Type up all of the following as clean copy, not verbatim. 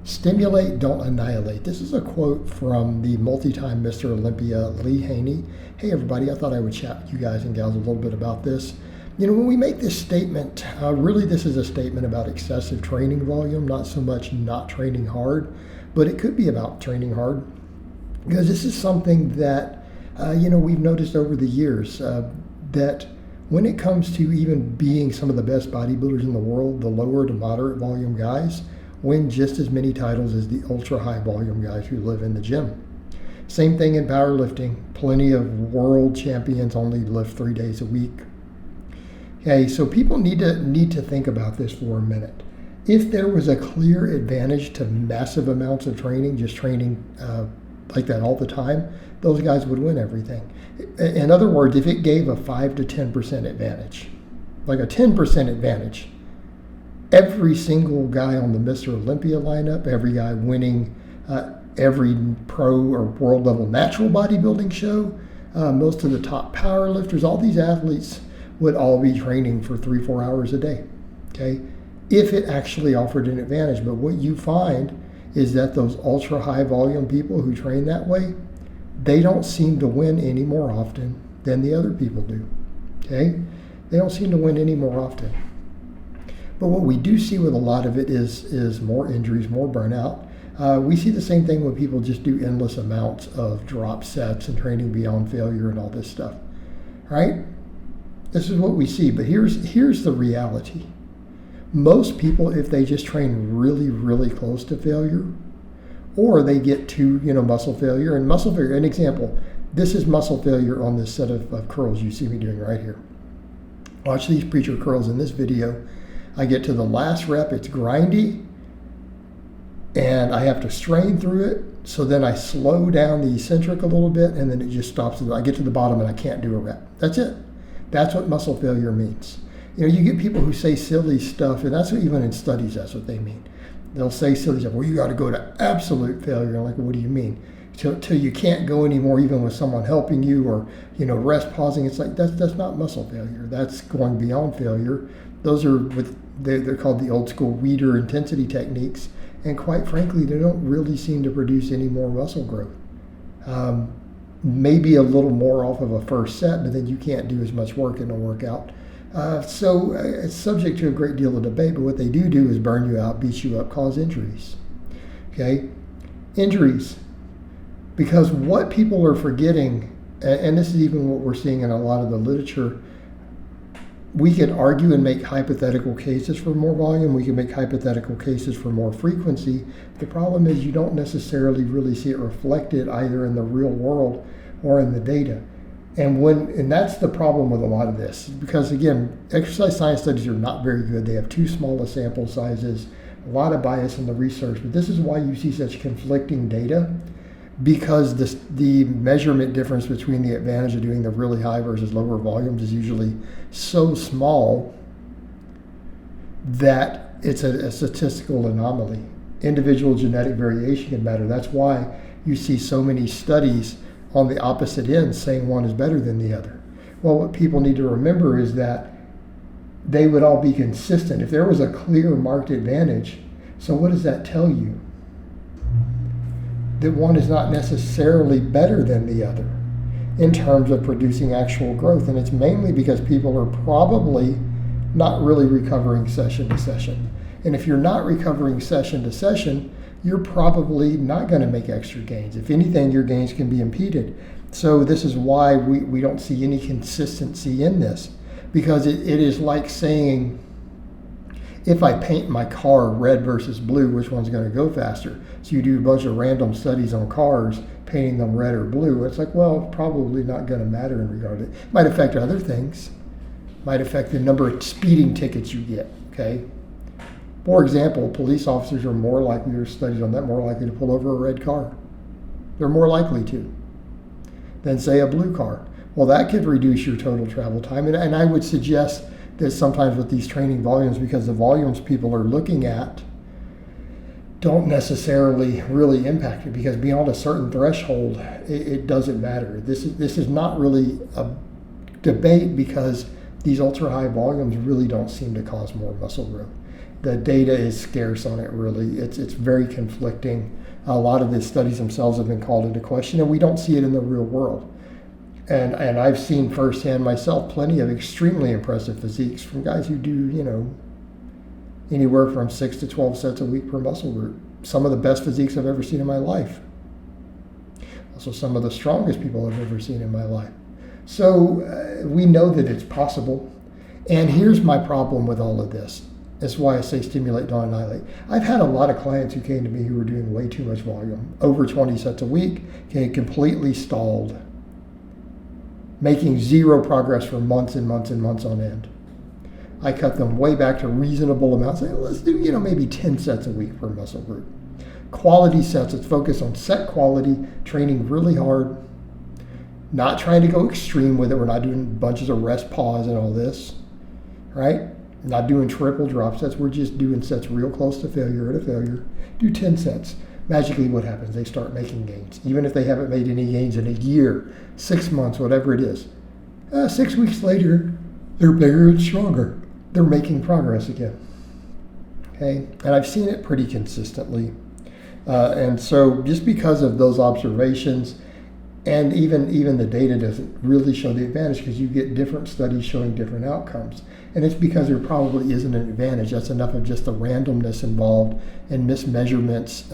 Stimulate, don't annihilate. This is a quote from the multi-time Mr. Olympia, Lee Haney. Hey everybody, I thought I would chat with you guys and gals a little bit about this. You know, when we make this statement, really this is a statement about excessive training volume, not so much not training hard, but it could be about training hard. Because this is something that, we've noticed over the years, that when it comes to even being some of the best bodybuilders in the world, the lower to moderate volume guys win just as many titles as the ultra high volume guys who live in the gym. Same thing in powerlifting. Plenty of world champions only lift 3 days a week. Okay, so people need to think about this for a minute. If there was a clear advantage to massive amounts of training, just training like that all the time, those guys would win everything. In other words, if it gave a 5 to 10% advantage, like a 10% advantage, every single guy on the Mr. Olympia lineup, every guy winning every pro or world level natural bodybuilding show, most of the top power lifters, all these athletes would all be training for 3-4 hours a day, okay? If it actually offered an advantage. But what you find is that those ultra high volume people who train that way, they don't seem to win any more often than the other people do, okay? They don't seem to win any more often. But what we do see with a lot of it is more injuries, more burnout. We see the same thing when people just do endless amounts of drop sets and training beyond failure and all this stuff, right? This is what we see, but here's the reality. Most people, if they just train really, really close to failure, or they get to, muscle failure, and muscle failure, an example, this is muscle failure on this set of curls you see me doing right here. Watch these preacher curls in this video. I get to the last rep, it's grindy, and I have to strain through it, so then I slow down the eccentric a little bit, and then it just stops. I get to the bottom and I can't do a rep. That's it. That's what muscle failure means. You get people who say silly stuff, and that's what, even in studies, that's what they mean. They'll say silly stuff, well, you got to go to absolute failure. I'm like, well, what do you mean? Till you can't go anymore, even with someone helping you, or, rest pausing. It's like, that's not muscle failure. That's going beyond failure. Those are they're called the old school Weider intensity techniques. And quite frankly, they don't really seem to produce any more muscle growth. Maybe a little more off of a first set, but then you can't do as much work in a workout. So it's subject to a great deal of debate, but what they do is burn you out, beat you up, cause injuries. Okay? Injuries. Because what people are forgetting, and this is even what we're seeing in a lot of the literature, we can argue and make hypothetical cases for more volume. We can make hypothetical cases for more frequency. The problem is you don't necessarily really see it reflected either in the real world or in the data. And that's the problem with a lot of this, because again, exercise science studies are not very good. They have too small a sample sizes, a lot of bias in the research, but this is why you see such conflicting data, because the measurement difference between the advantage of doing the really high versus lower volumes is usually so small that it's a statistical anomaly. Individual genetic variation can matter. That's why you see so many studies on the opposite end saying one is better than the other. Well, what people need to remember is that they would all be consistent. If there was a clear marked advantage, so what does that tell you? That one is not necessarily better than the other in terms of producing actual growth. And it's mainly because people are probably not really recovering session to session. And if you're not recovering session to session, you're probably not going to make extra gains. If anything, your gains can be impeded. So this is why we don't see any consistency in this, because it is like saying, if I paint my car red versus blue, which one's going to go faster? So you do a bunch of random studies on cars, painting them red or blue. It's like, well, probably not going to matter in regard to it. It might affect other things. Might affect the number of speeding tickets you get, okay? For example, police officers are more likely, there's studies on that, more likely to pull over a red car. They're more likely to than, say, a blue car. Well, that could reduce your total travel time. And I would suggest that sometimes with these training volumes, because the volumes people are looking at don't necessarily really impact it, because beyond a certain threshold, it doesn't matter. This is not really a debate, because these ultra high volumes really don't seem to cause more muscle growth. the data is scarce on it, really. It's very conflicting. A lot of the studies themselves have been called into question, and we don't see it in the real world. And I've seen firsthand myself plenty of extremely impressive physiques from guys who do, anywhere from 6 to 12 sets a week per muscle group. Some of the best physiques I've ever seen in my life. Also some of the strongest people I've ever seen in my life. So we know that it's possible. And here's my problem with all of this. That's why I say stimulate, don't annihilate. I've had a lot of clients who came to me who were doing way too much volume, over 20 sets a week, completely stalled, making zero progress for months and months and months on end. I cut them way back to reasonable amounts. Say, let's do, maybe 10 sets a week per muscle group. Quality sets, let's focus on set quality, training really hard, not trying to go extreme with it. We're not doing bunches of rest pause and all this, right? Not doing triple drop sets. We're just doing sets real close to failure at a failure. Do 10 sets. Magically, what happens? They start making gains. Even if they haven't made any gains in a year, 6 months, whatever it is. 6 weeks later, they're bigger and stronger. They're making progress again. Okay? And I've seen it pretty consistently. And so just because of those observations, and even the data doesn't really show the advantage, because you get different studies showing different outcomes. And it's because there probably isn't an advantage. That's enough of just the randomness involved and mismeasurements,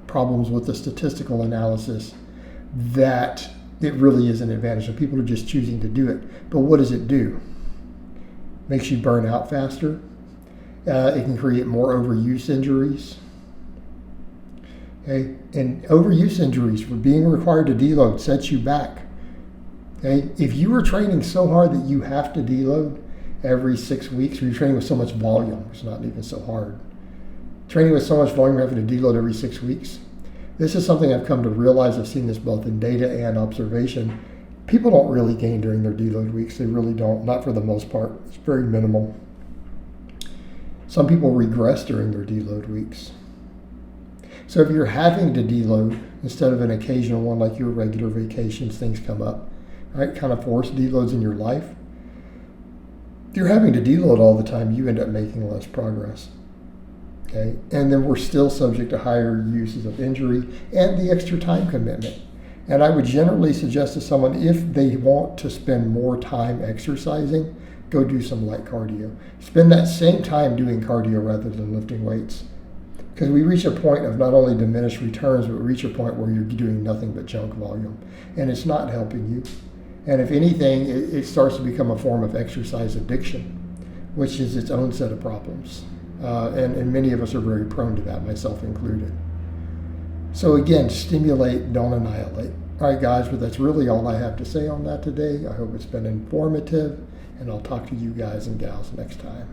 problems with the statistical analysis, that it really is an advantage. So people are just choosing to do it. But what does it do? Makes you burn out faster. It can create more overuse injuries. Okay, and overuse injuries for being required to deload sets you back. Okay, if you are training so hard that you have to deload every 6 weeks, or you're training with so much volume, it's not even so hard. Training with so much volume, having to deload every 6 weeks. This is something I've come to realize. I've seen this both in data and observation. People don't really gain during their deload weeks. They really don't, not for the most part. It's very minimal. Some people regress during their deload weeks. So if you're having to deload instead of an occasional one, like your regular vacations, things come up, right? Kind of forced deloads in your life. If you're having to deload all the time, you end up making less progress. Okay? And then we're still subject to higher uses of injury and the extra time commitment. And I would generally suggest to someone, if they want to spend more time exercising, go do some light cardio. Spend that same time doing cardio rather than lifting weights. Because we reach a point of not only diminished returns, but we reach a point where you're doing nothing but junk volume. And it's not helping you. And if anything, it starts to become a form of exercise addiction, which is its own set of problems. And many of us are very prone to that, myself included. So again, stimulate, don't annihilate. All right, guys, but that's really all I have to say on that today. I hope it's been informative, and I'll talk to you guys and gals next time.